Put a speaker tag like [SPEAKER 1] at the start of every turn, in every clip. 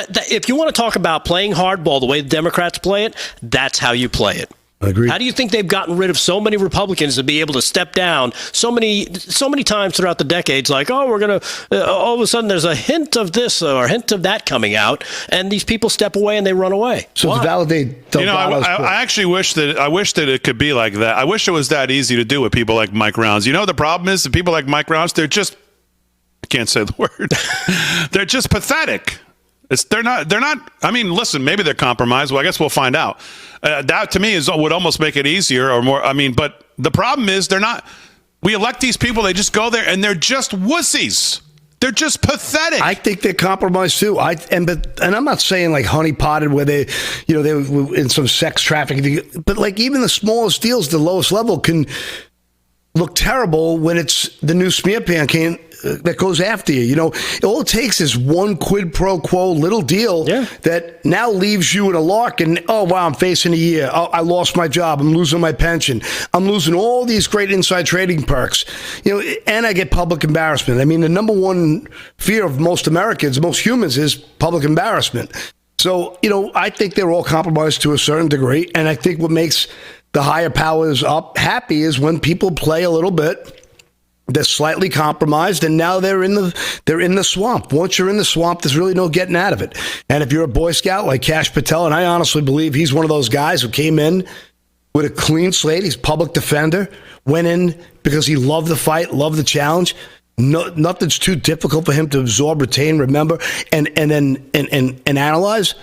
[SPEAKER 1] If you want to talk about playing hardball the way the Democrats play it, that's how you play it.
[SPEAKER 2] Agreed.
[SPEAKER 1] How do you think they've gotten rid of so many Republicans to be able to step down so many times throughout the decades? Like, we're going to all of a sudden there's a hint of this or a hint of that coming out, and these people step away and they run away.
[SPEAKER 2] So
[SPEAKER 1] Why?
[SPEAKER 2] to validate,
[SPEAKER 3] I actually wish that it could be like that. I wish it was that easy to do with people like Mike Rounds. You know, the problem is the people like Mike Rounds, I can't say the word. They're just pathetic. They're not. I mean, listen, maybe they're compromised. Well, I guess we'll find out. That to me would almost make it easier or more. I mean, but the problem is they're not. We elect these people. They just go there and they're just wussies. They're just pathetic.
[SPEAKER 2] I think they're compromised too. And I'm not saying like honeypotted where they were in some sex trafficking, but like even the smallest deals, the lowest level can look terrible when it's the new smear campaign that goes after you. You know, all it takes is one quid pro quo little deal that now leaves you in a lark and, oh, wow, I'm facing a year. Oh, I lost my job. I'm losing my pension. I'm losing all these great inside trading perks. You know, and I get public embarrassment. I mean, the number one fear of most Americans, most humans, is public embarrassment. So, you know, I think they're all compromised to a certain degree. And I think what makes the higher powers up happy is when people play a little bit. They're slightly compromised, and now they're in the swamp. Once you're in the swamp, there's really no getting out of it. And if you're a Boy Scout like Kash Patel, and I honestly believe he's one of those guys who came in with a clean slate, he's public defender, went in because he loved the fight, loved the challenge. Nothing's too difficult for him to absorb, retain, remember, and analyze.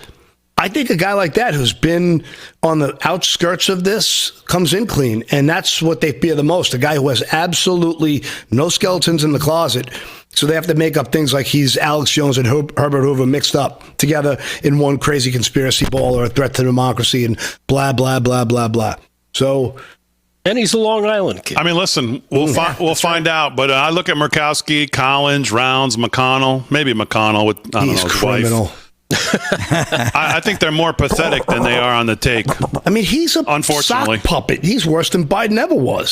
[SPEAKER 2] I think a guy like that who's been on the outskirts of this comes in clean, and that's what they fear the most, a guy who has absolutely no skeletons in the closet, so they have to make up things like he's Alex Jones and Herbert Hoover mixed up together in one crazy conspiracy ball or a threat to democracy and blah, blah, blah, blah, blah. So...
[SPEAKER 1] And he's a Long Island kid.
[SPEAKER 3] I mean, listen, we'll find out, but I look at Murkowski, Collins, Rounds, McConnell, maybe McConnell with, I don't know, his
[SPEAKER 2] criminal.
[SPEAKER 3] Wife. I think they're more pathetic than they are on the take.
[SPEAKER 2] I mean, he's a sock puppet. He's worse than Biden ever was.